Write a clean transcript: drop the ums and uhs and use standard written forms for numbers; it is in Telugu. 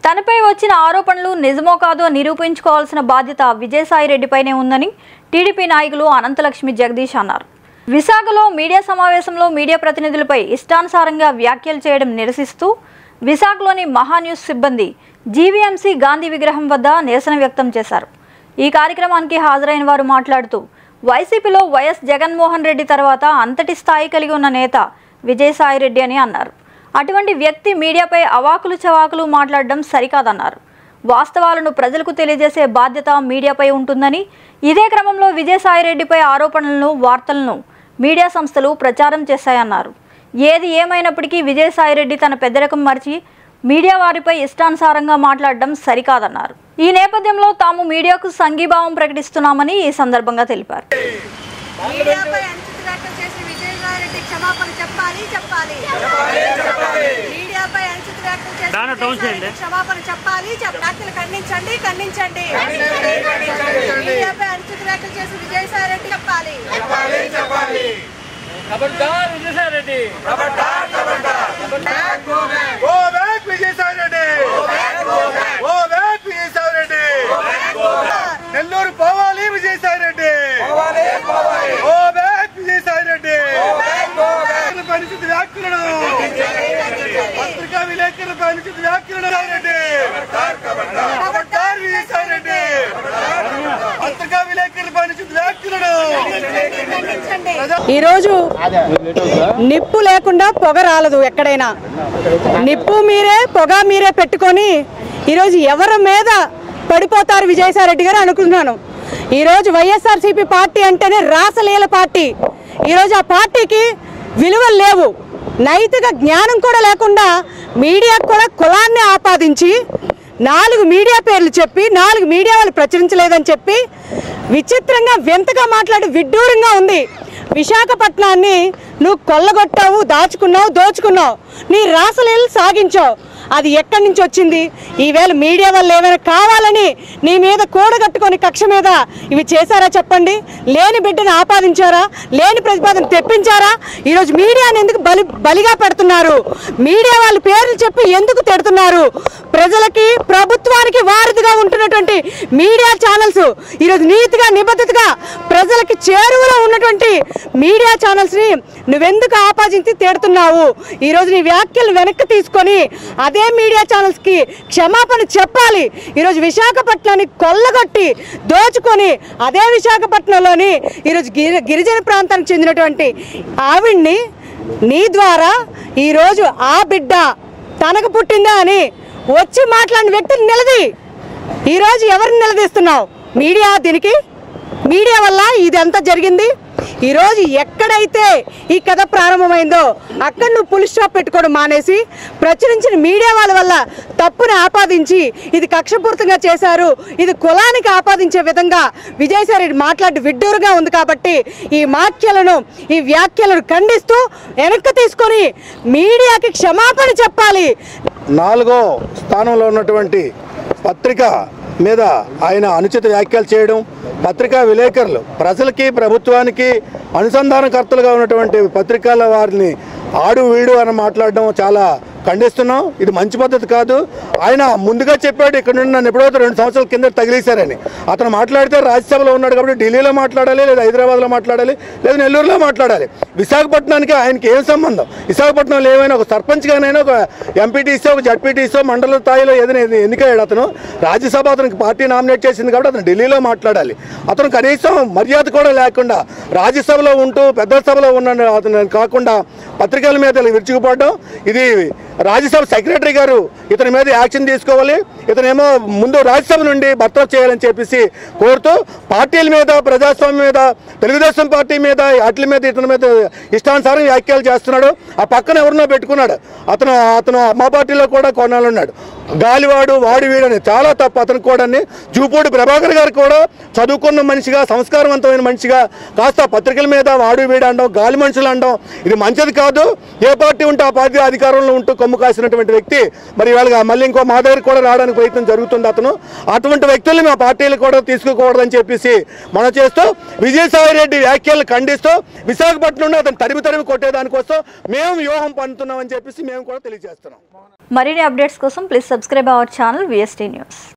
తనపై వచ్చిన ఆరోపణలు నిజమో కాదో నిరూపించుకోవాల్సిన బాధ్యత విజయసాయిరెడ్డిపైనే ఉందని టీడీపీ నాయకులు అనంతలక్ష్మి జగదీష్ అన్నారు. విశాఖలో మీడియా సమావేశంలో మీడియా ప్రతినిధులపై ఇష్టానుసారంగా వ్యాఖ్యలు చేయడం నిరసిస్తూ విశాఖలోని మహాన్యూస్ సిబ్బంది జీవీఎంసీ గాంధీ విగ్రహం వద్ద నిరసన వ్యక్తం చేశారు. ఈ కార్యక్రమానికి హాజరైన వారు మాట్లాడుతూ వైసీపీలో వైఎస్ జగన్మోహన్ రెడ్డి తర్వాత అంతటి స్థాయి కలిగి ఉన్న నేత విజయసాయిరెడ్డి అని అన్నారు. అటువంటి వ్యక్తి మీడియాపై అవాకులు చవాకులు మాట్లాడడం సరికాదన్నారు. వాస్తవాలను ప్రజలకు తెలియజేసే బాధ్యత మీడియాపై ఉంటుందని, ఇదే క్రమంలో విజయసాయిరెడ్డిపై ఆరోపణలను, వార్తలను మీడియా సంస్థలు ప్రచారం చేశాయన్నారు. ఏది ఏమైనప్పటికీ విజయసాయిరెడ్డి తన పెద్దరికం మరిచి మీడియా వారిపై ఇష్టానుసారంగా మాట్లాడడం సరికాదన్నారు. ఈ నేపథ్యంలో తాము మీడియాకు సంఘీభావం ప్రకటిస్తున్నామని ఈ సందర్భంగా తెలిపారు. खबरदार विजयसाईरेड्डी खबरदार खबरदार go back Vijayasai Reddy go back Vijayasai Reddy Nellore पोवाली विजयसाईरेड्डी गो बैक विजयसाईरेड्डी परिचित व्याख्यलनु पत्रिका विलेकरुల परिचित व्याख्यलनु रेड्डी खबरदार विजयसाईरेड्डी पत्रिका विलेकरुల परिचित व्याख्यलनु ఈ రోజు నిప్పు లేకుండా పొగ రాలదు. ఎక్కడైనా నిప్పు మీరే పొగ మీరే పెట్టుకొని ఈరోజు ఎవరి మీద పడిపోతారు విజయసాయిరెడ్డి గారు అనుకుంటున్నాను. ఈరోజు వైఎస్ఆర్సీపీ పార్టీ అంటేనే రాసలీల పార్టీ. ఈరోజు ఆ పార్టీకి విలువలు లేవు, నైతిక జ్ఞానం కూడా లేకుండా మీడియాకు కూడా కులాన్ని ఆపాదించి 4 మీడియా పేర్లు చెప్పి 4 మీడియా వాళ్ళు ప్రచురించలేదని చెప్పి విచిత్రంగా వింతగా మాట్లాడి విడ్డూరంగా ఉంది. విశాఖపట్నాన్ని నువ్వు కొల్లగొట్టావు, దాచుకున్నావు, దోచుకున్నావు, నీ రాసలీలు సాగించావు. అది ఎక్కడి నుంచి వచ్చింది? ఈవేళ మీడియా వల్ల ఏమైనా కావాలని నీ మీద కూడగట్టుకొని కక్ష మీద ఇవి చేశారా చెప్పండి? లేని బిడ్డను ఆపాదించారా? లేని ప్రతిపాదన తెప్పించారా? ఈరోజు మీడియాని ఎందుకు బలిగా పెడుతున్నారు? మీడియా వాళ్ళ పేర్లు చెప్పి ఎందుకు తిడుతున్నారు? ప్రజలకి, ప్రభుత్వానికి వారధిగా ఉంటున్నటువంటి మీడియా ఛానల్స్ ఈరోజు నీతిగా, నిబద్ధతగా ప్రజలకి చేరువలో ఉన్నటువంటి మీడియా ఛానల్స్ని నువ్వెందుకు ఆపాదించి తిడుతున్నావు? ఈరోజు నీ వ్యాఖ్యలు వెనక్కి తీసుకొని అదే మీడియా ఛానల్స్కి క్షమాపణ చెప్పాలి. ఈరోజు విశాఖపట్నాన్ని కొల్లగొట్టి దోచుకొని అదే విశాఖపట్నంలోని ఈరోజు గిరిజన ప్రాంతానికి చెందినటువంటి ఆవిడ్ని నీ ద్వారా ఈరోజు ఆ బిడ్డ తనకు పుట్టిందా అని వచ్చి మాట్లాడిన వ్యక్తిని నిలది. ఈరోజు ఎవరిని నిలదీస్తున్నావు? మీడియా దీనికి, మీడియా వల్ల ఇదంతా జరిగింది. ఈరోజు ఎక్కడైతే ఈ కథ ప్రారంభమైందో అక్కడ నువ్వు పులి స్టాప్ పెట్టుకోవడం మానేసి ప్రచురించిన మీడియా వాళ్ళ వల్ల తప్పుని ఆపాదించి ఇది కక్షపూర్తంగా చేశారు, ఇది కులానికి ఆపాదించే విధంగా విజయసాయిరెడ్డి మాట్లాడి విడ్డూరుగా ఉంది. కాబట్టి ఈ వ్యాఖ్యలను ఖండిస్తూ వెనక్కి తీసుకొని మీడియాకి క్షమాపణ చెప్పాలి. 4వ స్థానంలో ఉన్నటువంటి పత్రిక మీద ఆయన అనుచిత వ్యాఖ్యలు చేయడం, పత్రికా విలేకరులు ప్రజలకి, ప్రభుత్వానికి అనుసంధానకర్తలుగా ఉన్నటువంటి పత్రికల వారిని ఆడు వీడు అని మాట్లాడడం చాలా ఖండిస్తున్నాం. ఇది మంచి పద్ధతి కాదు. ఆయన ముందుగా చెప్పాడు ఇక్కడ నుండి నన్ను ఎప్పుడో 2 సంవత్సరాల కింద తగిలేశారని. అతను మాట్లాడితే రాజ్యసభలో ఉన్నాడు కాబట్టి ఢిల్లీలో మాట్లాడాలి, లేదా హైదరాబాద్లో మాట్లాడాలి, లేదా నెల్లూరులో మాట్లాడాలి. విశాఖపట్నానికి ఆయనకి ఏం సంబంధం? విశాఖపట్నంలో ఏమైనా ఒక సర్పంచ్గానైనా, ఒక ఎంపీటీసీ, ఒక జడ్పీటీసీ, మండల స్థాయిలో ఏదైనా ఎన్నికయ్యాడు అతను. రాజ్యసభ అతనికి పార్టీ నామినేట్ చేసింది కాబట్టి అతను ఢిల్లీలో మాట్లాడాలి. అతను కనీసం మర్యాద కూడా లేకుండా రాజ్యసభలో ఉంటూ పెద్ద సభలో ఉన్న అతను కాకుండా పత్రికల మీద విరుచుకుపడడం, ఇది రాజ్యసభ సెక్రటరీ గారు ఇతని మీద యాక్షన్ తీసుకోవాలి. ఇతనేమో ముందు రాజ్యసభ నుండి బర్తరఫ్ చేయాలని చెప్పేసి కోరుతూ పార్టీల మీద, ప్రజాస్వామ్యం మీద, తెలుగుదేశం పార్టీ మీద, వాటి మీద ఇతని మీద ఇష్టానుసారం వ్యాఖ్యలు చేస్తున్నాడు. ఆ పక్కన ఎవరినో పెట్టుకున్నాడు. అతను మా పార్టీలో కూడా కొన్నాళ్ళు ఉన్నాడు. గాలివాడు, వాడు వీడని చాలా తప్పు. అతను కూడా జూపూడి ప్రభాకర్ గారు కూడా చదువుకున్న మనిషిగా, సంస్కారవంతమైన మనిషిగా కాస్త పత్రికల మీద వాడు వీడు అనడం, గాలి మనుషులు అనడం ఇది మంచిది కాదు. ఏ పార్టీ ఉంటే ఆ పార్టీ అధికారంలో ఉంటూ కొమ్ము కాసినటువంటి వ్యక్తి మరి ఇవాళ మళ్ళీ ఇంకో మా దగ్గర కూడా రావడానికి ప్రయత్నం జరుగుతుంది. అటువంటి వ్యక్తుల్ని మా పార్టీలు కూడా తీసుకోకూడదని చెప్పేసి మనం చేస్తూ విజయసాయిరెడ్డి వ్యాఖ్యలు ఖండిస్తూ విశాఖపట్నం నుండి అతను తరిమి కొట్టేదానికోసం మేము వ్యూహం పన్నుతున్నామని చెప్పేసి మేము కూడా తెలియజేస్తున్నాం. మరిన్ని అప్డేట్స్ కోసం please subscribe our channel VST news.